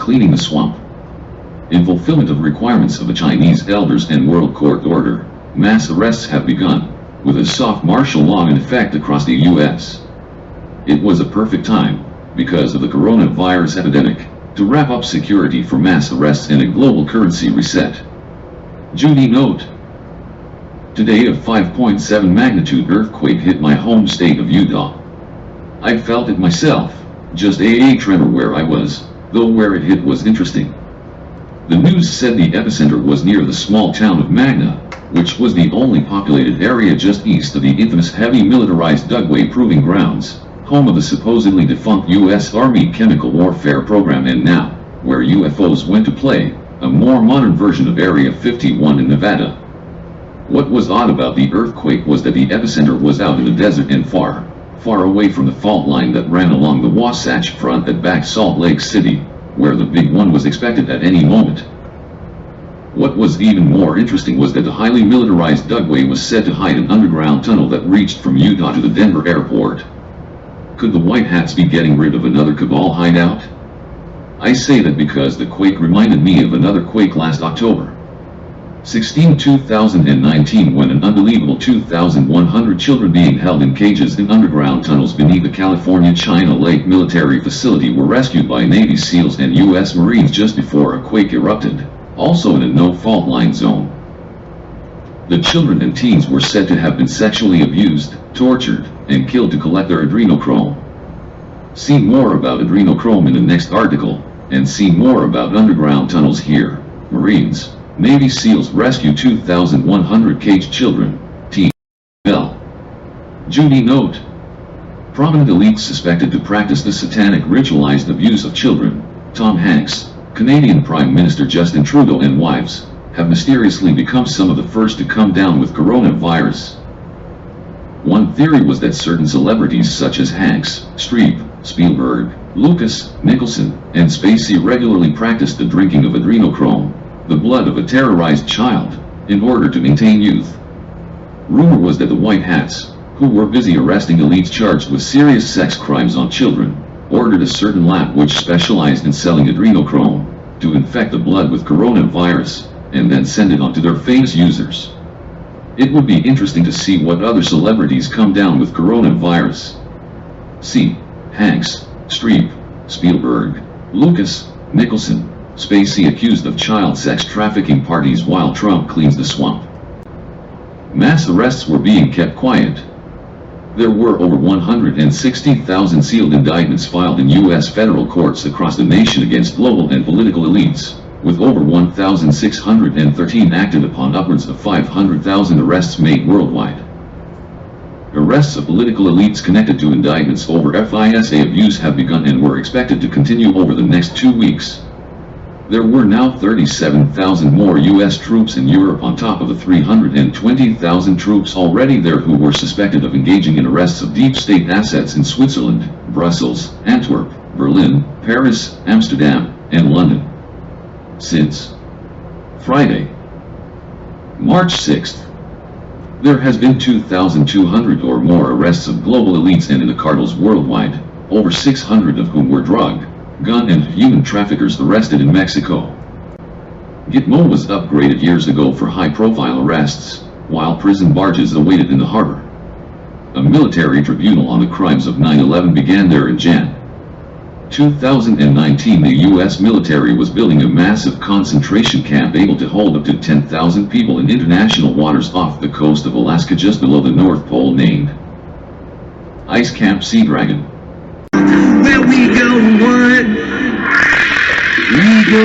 cleaning the swamp. In fulfillment of requirements of the Chinese elders and World Court order, mass arrests have begun, with a soft martial law in effect across the U.S. It was a perfect time, because of the coronavirus epidemic, to wrap up security for mass arrests and a global currency reset. Judy note. Today a 5.7 magnitude earthquake hit my home state of Utah. I felt it myself, just a tremor where I was, though where it hit was interesting. The news said the epicenter was near the small town of Magna, which was the only populated area just east of the infamous heavy militarized Dugway Proving Grounds, home of the supposedly defunct U.S. Army chemical warfare program, and now, where UFOs went to play, a more modern version of Area 51 in Nevada. What was odd about the earthquake was that the epicenter was out in the desert and far, far away from the fault line that ran along the Wasatch Front at back Salt Lake City, where the big one was expected at any moment. What was even more interesting was that the highly militarized Dugway was said to hide an underground tunnel that reached from Utah to the Denver airport. Could the White Hats be getting rid of another cabal hideout? I say that because the quake reminded me of another quake last October 16, 2019, when an unbelievable 2,100 children being held in cages in underground tunnels beneath the California China Lake military facility were rescued by Navy SEALs and U.S. Marines just before a quake erupted, also in a no-fault line zone. The children and teens were said to have been sexually abused, tortured, and killed to collect their adrenochrome. See more about adrenochrome in the next article, and see more about underground tunnels here. Marines, Navy SEALs rescue 2,100 caged children. T.L. Judy note. Prominent elites suspected to practice the satanic ritualized abuse of children, Tom Hanks, Canadian Prime Minister Justin Trudeau, and wives, have mysteriously become some of the first to come down with coronavirus. One theory was that certain celebrities such as Hanks, Streep, Spielberg, Lucas, Nicholson, and Spacey regularly practiced the drinking of adrenochrome, the blood of a terrorized child, in order to maintain youth. Rumor was that the White Hats, who were busy arresting elites charged with serious sex crimes on children, ordered a certain lab which specialized in selling adrenochrome, to infect the blood with coronavirus, and then send it on to their famous users. It would be interesting to see what other celebrities come down with coronavirus. See, Hanks, Streep, Spielberg, Lucas, Nicholson, Spacey accused of child sex trafficking parties while Trump cleans the swamp. Mass arrests were being kept quiet. There were over 160,000 sealed indictments filed in U.S. federal courts across the nation against global and political elites, with over 1,613 acted upon, upwards of 500,000 arrests made worldwide. Arrests of political elites connected to indictments over FISA abuse have begun and were expected to continue over the next 2 weeks. There were now 37,000 more U.S. troops in Europe on top of the 320,000 troops already there who were suspected of engaging in arrests of deep state assets in Switzerland, Brussels, Antwerp, Berlin, Paris, Amsterdam, and London. Since Friday, March 6th, there has been 2,200 or more arrests of global elites and in the cartels worldwide, over 600 of whom were drug, gun and human traffickers arrested in Mexico. Gitmo was upgraded years ago for high-profile arrests, while prison barges awaited in the harbor. A military tribunal on the crimes of 9/11 began there in Jan. 2019. The U.S. military was building a massive concentration camp able to hold up to 10,000 people in international waters off the coast of Alaska just below the North Pole, named Ice Camp Sea Dragon. Where we go, what? We go,